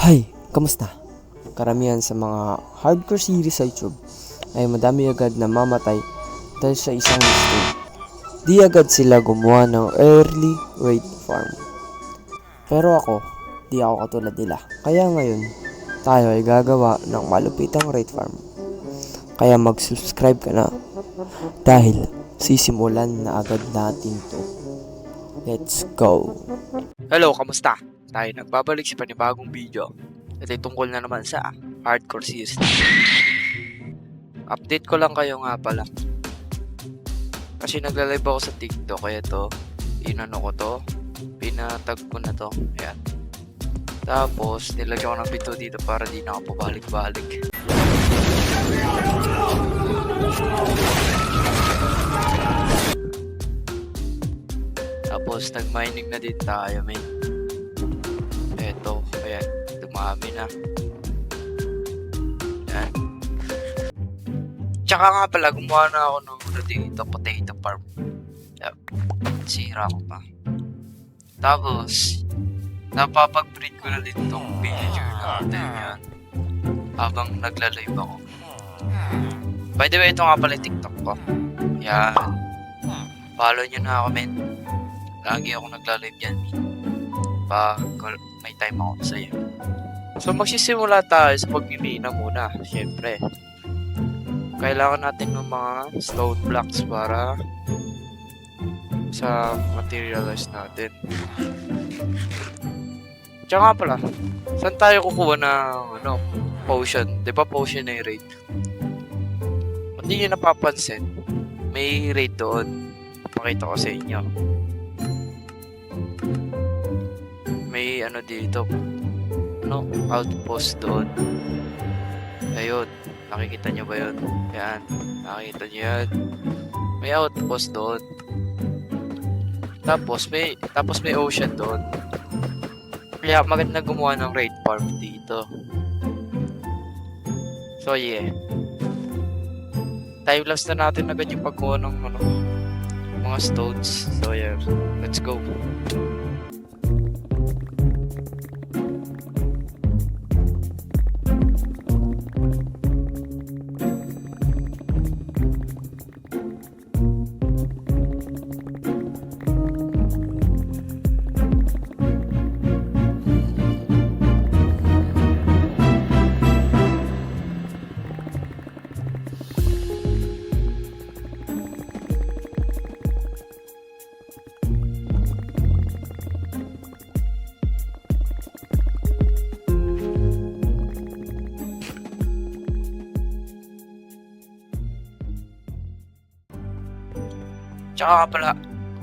Hi, kamusta? Karamihan sa mga hardcore series sa YouTube ay madami agad na mamatay dahil sa isang mistake. Di agad sila gumawa ng early raid farm. Pero ako, di ako katulad nila. Kaya ngayon, tayo ay gagawa ng malupitang raid farm. Kaya mag-subscribe ka na dahil sisimulan na agad natin to. Let's go! Hello, kamusta? Tayo nagbabalik sa panibagong video. Ito ay tungkol na naman sa hardcore series. Update ko lang kayo nga pala. Kasi nagla-live ako sa TikTok, kaya to, inano ko to, pinatag ko na to, ayan. Tapos, nilagyan ko ng pito dito para di na ako pabalik-balik. Tapos, nag-mining na din tayo, men. Eto, ayan, dumami na. Ayan. Tsaka nga pala, gumawa na ako ng dito, potato farm. Yep. Sira ko pa. Tapos, napapag-breed ko na din itong villager natin yan. Habang nagla-live ako. By the way, ito nga pala yung TikTok ko. Yan. Follow nyo na ako, men. Lagi ako nagla-live yan. Pag may time ako sa'yo. So, magsisimula tayo sa pagmimina muna. Siyempre. Kailangan natin ng mga stone blocks para sa materialize natin. Tsaka nga pala, saan tayo kukuha ng potion? Di ba potion na yung raid? Kung di nyo napapansin, may raid doon. Pakita ko sa inyo. May dito. Outpost doon. Ayun. Nakikita nyo ba yun? Yan. Nakikita nyo yan. May outpost doon. Tapos may ocean doon. Kaya maganda gumawa ng raid farm dito. So yeah. Time-lapse na natin agad yung pagkuha ng mga stones. So yeah. Let's go. Tsaka pala,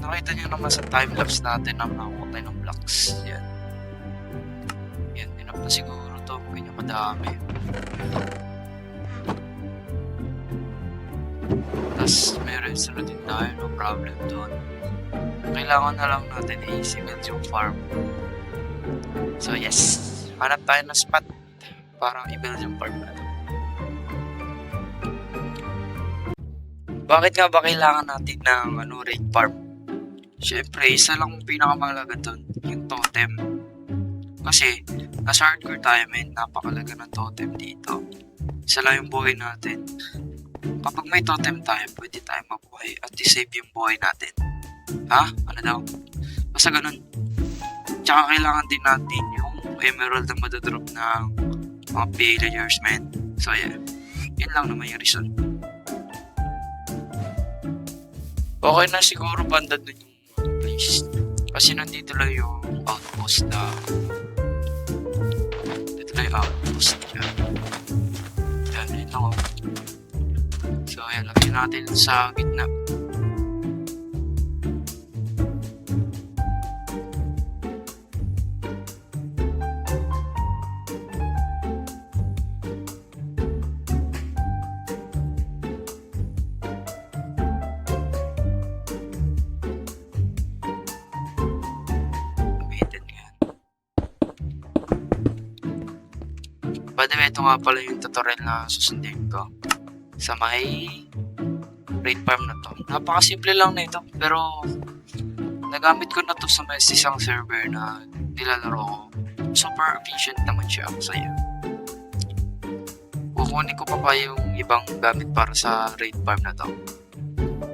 nakita nyo naman sa time-lapse natin na nakuha tayo ng blocks. Yan. Yan, enough na siguro to. Ganyan madami. Tapos, may restaurant din tayo. No problem doon. Kailangan na lang natin i-cement yung farm. So, yes. Hanap tayo ng spot para i-build yung farm natin. Bakit nga ba kailangan natin ng raid farm? Siyempre, isa lang pinakamahalaga doon, yung totem. Kasi, nasa hardcore tayo, men, napakalaga ng totem dito. Isa lang yung buhay natin. Kapag may totem tayo, pwede tayo mabuhay at i-save yung buhay natin. Ha? Ano daw? Basta ganun. Tsaka kailangan din natin yung emerald na madadrop ng mga villagers, men. So, yeah. Yun lang naman yung reason. Okay na siguro banda dun yung place. Kasi nandito lang yung outpost na... Dito lang yung outpost niya. Yan, yun lang. So, ayan, lagyan natin sa gitna. By the way, ito nga pala yung tutorial na susundin ko sa may raid farm na to. Napakasimple lang na ito, pero nagamit ko na to sa may isang server na nilalaro ko. super efficient naman siya. Masaya. Kukunin ko pa yung ibang gamit para sa raid farm na to.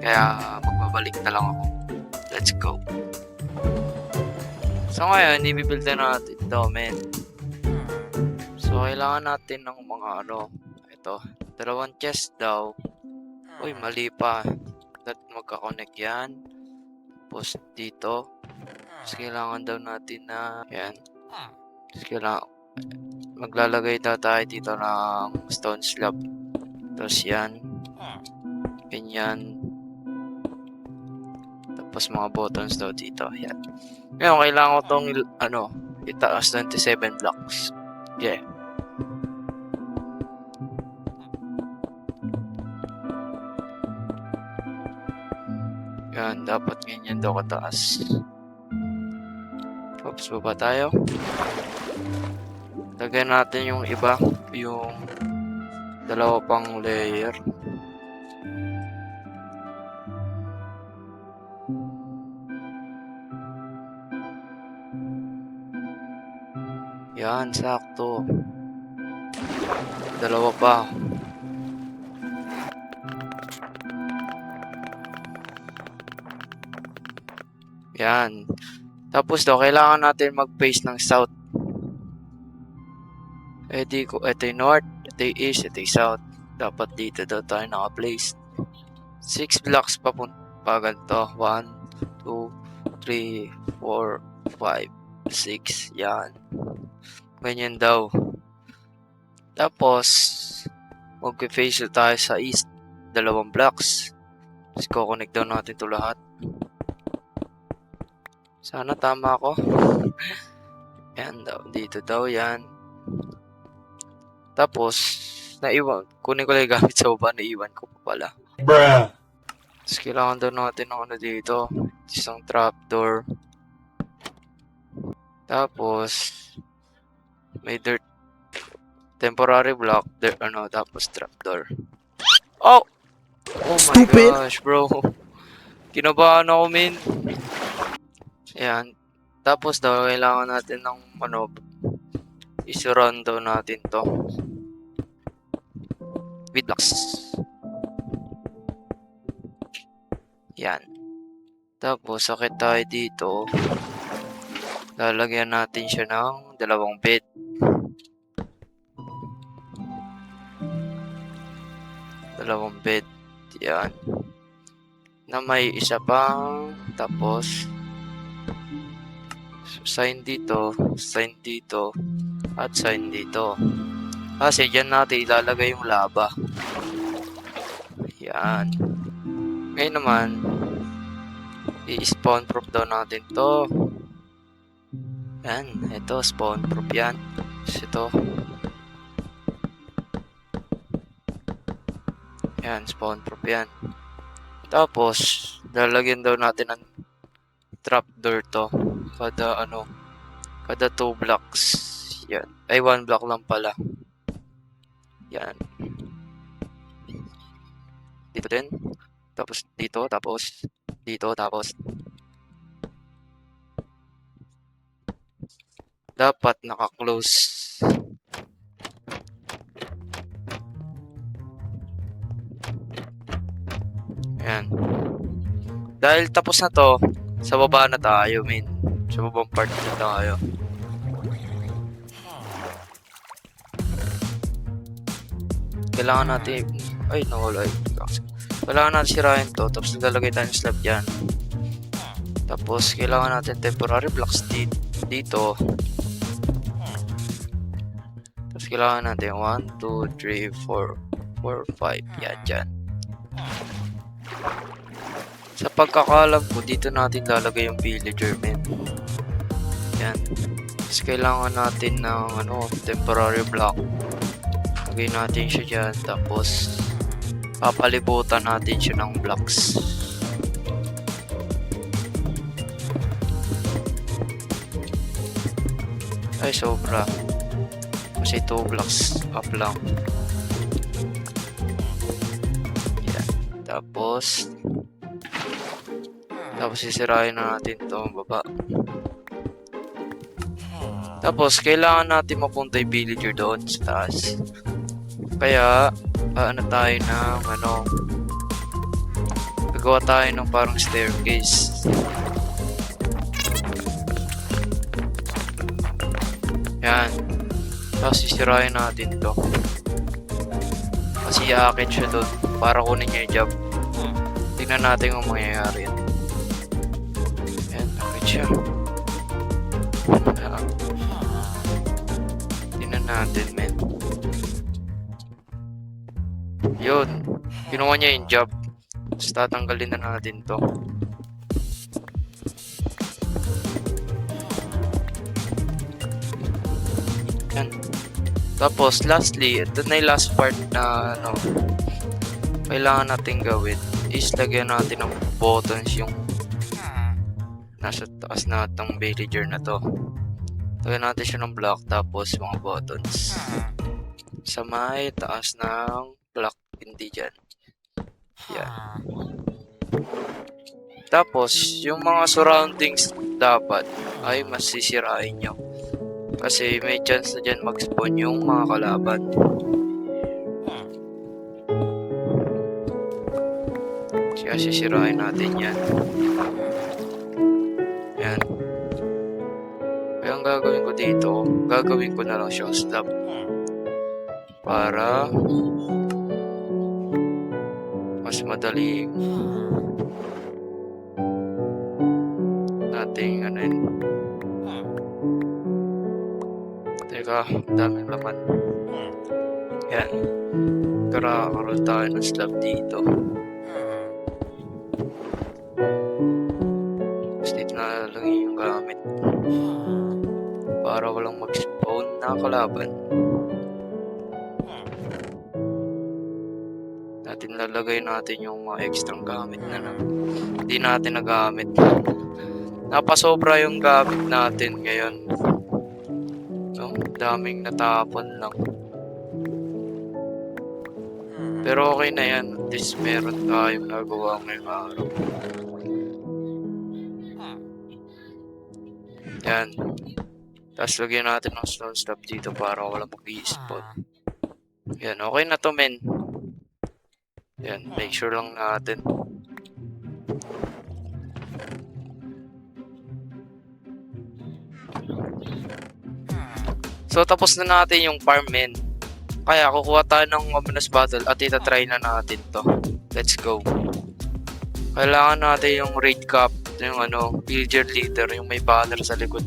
Kaya magbabalik na lang ako. Let's go. So ngayon, ibibuild na natin ito, men. So kailangan natin ng mga ito. 2 chest daw. Uy, mali pa. That magka-connect yan. Tapos dito. Tapos kailangan daw natin na yan. Tapos kailangan maglalagay na tayo dito ng stone slab. Tapos yan. Ganyan. Tapos mga buttons daw dito. Yan. Ngayon, kailangan ko itong itaas 27 blocks. Yeah. Yan, dapat ganyan daw kataas. Oops, baba tayo. Lagyan natin yung iba, yung 2 pang layer. Yan, sakto. 2 pa. Yan. Tapos daw, kailangan natin mag-face ng south. Ito yung north, ito yung east, ito yung south. Dapat dito daw tayo naka-place. 6 blocks pa ganito. 1, 2, 3, 4, 5, 6. Yan. Ganyan daw. Tapos, mag-face tayo sa east. 2 blocks. Tapos, kukonek daw natin ito lahat. Sana tama ako. Yan daw. Dito daw yan. Tapos, kunin ko lang yung gamit sa baba. Naiwan ko pa pala. Bruh. Tapos, kailangan daw natin ng dito. Isang trapdoor. Tapos, may dirt. Temporary block. Tapos trapdoor. Oh! Oh my Stupid! gosh, bro. Kinabahan ako, min. Ayan. Tapos daw, kailangan natin ng isurround daw natin to. With blocks. Yan. Tapos, sakit tayo dito. Lalagyan natin siya ng 2 bed. Dalawang bed. Yan. Na may isa pang. Tapos, sign dito, at sign dito. Kasi dyan natin ilalagay yung lava. Yan. Ngayon naman, i-spawn proof daw natin to. Yan, ito, spawn proof yan. Ito. Yan, spawn proof yan. Tapos, lalagyan daw natin ng trapdoor to. Kada 2 blocks. Yan. Ay, 1 block lang pala. Yan. Dito din. Tapos dito, tapos dito, tapos dapat naka-close. Yan. Dahil tapos na to, sa baba na tayo, min. Sa babang part na tayo. Kailangan natin... Ay, nawala. Kailangan natin sirahin to. Tapos naglalagay tayo ng slab dyan. Tapos, kailangan natin temporary blocks dito. Tapos, kailangan natin 1, 2, 3, 4, 5. Yan, dyan. Sa pagkakalam ko, dito natin lalagay yung villager, men. Yan. Tapos, kailangan natin ng temporary block. Lagay natin siya dyan. Tapos, papalibutan natin siya ng blocks. Ay, sobra. Kasi 2 blocks up lang. Yan. Tapos sisirain na natin to baba. Tapos, kailangan natin mapunta yung villager doon sa taas. Kaya, tayo ng, gagawa tayo ng parang staircase. Yan. Tapos, sisirain natin to. Kasi aakit siya doon para kunin niya yung job. Tingnan natin kung mangyayari yan. Yan, aakit siya. Tingnan natin, men. Yun. Kinuha niya yung job. Tapos tatanggalin na natin to. Yan. Tapos, lastly, ito na yung last part na, kailangan natin gawin is lagyan natin ng buttons yung nasa taas na itong villager na to. Lagyan natin siya ng block tapos mga buttons. Sa may taas ng block, hindi dyan. Yan. Tapos, yung mga surroundings dapat ay masisirain nyo. Kasi may chance na dyan mag-spawn yung mga kalaban. Kaya sisirain natin yan. Yan. Kaya ang gagawin ko dito, gagawin ko na lang siya stop. Para mas madali nating yun. Teka, daming laman. Yan. Kakaroon tayo ng slab dito. Dito na lang yung gamit. Para walang mag-spawn na kalaban. Lalagay natin yung mga extra gamit na hindi natin nagamit. Napasobra yung gamit natin ngayon. Daming natapon lang. Pero okay na yan. At least meron tayong nagawa ngayong araw. Yan. Tapos lagyan natin ng stone slab dito para wala mag-i-spawn. Yan. Okay na to, men. Yan. Make sure lang natin. So, tapos na natin yung farm, men. Kaya, kukuha tayo ng ominous battle at itatry na natin to. Let's go. Kailangan natin yung raid cap, yung villager leader, yung may banner sa likod.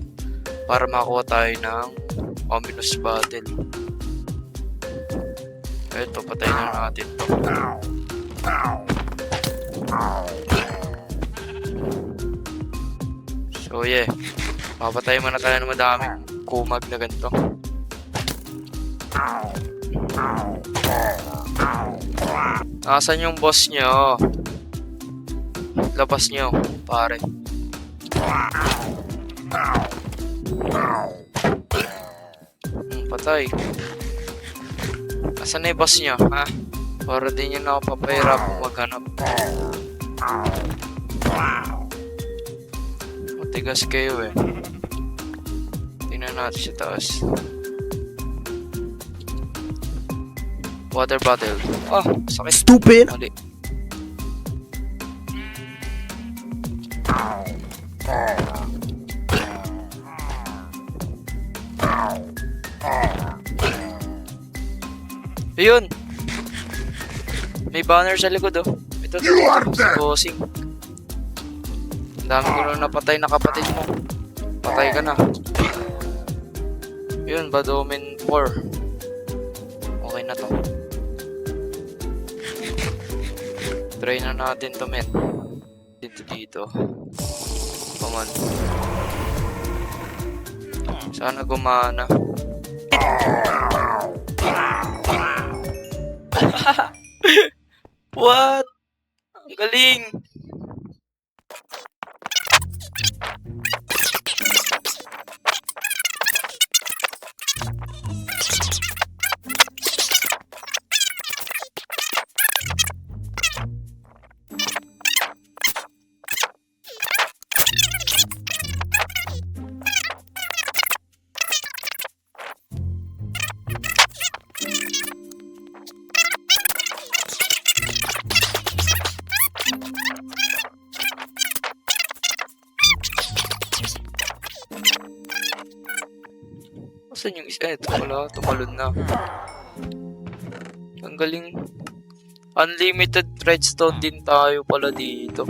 Para makuha tayo ng ominous battle. Ito, patayin na natin to. So, yeah. Papatay muna tayo ng madaming kumag na ganito. Asan yung boss nyo? Labas nyo, pare. Patay. Asan na yung boss nyo, ha? Para din nyo na ako papahirap maghanap. Matigas kayo eh. Tingnan natin sa taas. Water bottle. Oh, sakit. Stupid! Mali. Ayun! May banner sa likod oh. Ito. Si Bossing. Ang dami ko na napatay na kapatid mo. Patay ka na. Yun, Badomin 4. Okay na to. Try na natin to, men. Dito. Come on. Sana gumana. What? Ang galing! Saan yung isa? Ito pala, tumalon na. Ang galing. Unlimited redstone din tayo pala dito.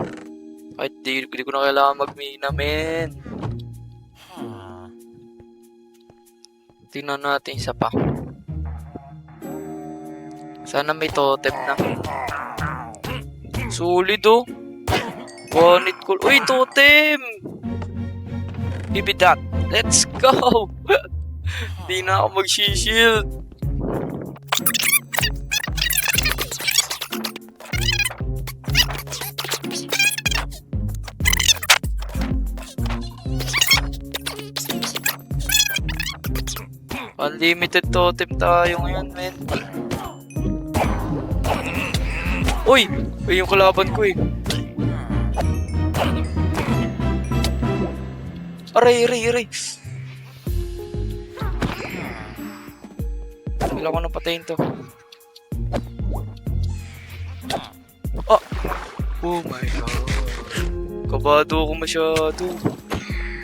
Kahit di ko na kailangan magmina, men. Tingnan natin isa pa. Sana may totem na. Solid oh. Bonnet cool. Uy, totem! Give it that. Let's go! Di na ako mag-shield. Unlimited totem tayo ngayon, men. Uy! Uy, yung kalaban ko eh. Aray, aray, aray. Kailangan ko nang patayin to. Ah! Oh my god. Kabado ako masyado.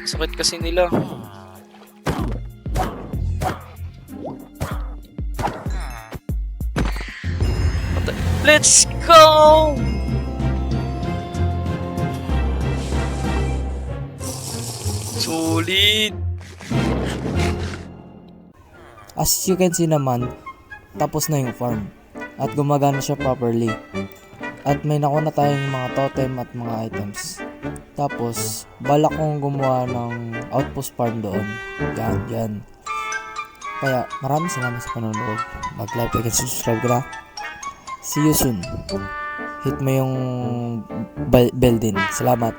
Sakit kasi nila. Let's go! Solid! As you can see naman, tapos na yung farm. At gumagana siya properly. At may nakuha na tayong mga totem at mga items. Tapos, balak kong gumawa ng outpost farm doon. Yan. Kaya, maraming salamat sa panonood. Mag-like, like, and subscribe ka na. See you soon. Hit mo yung bell din. Salamat.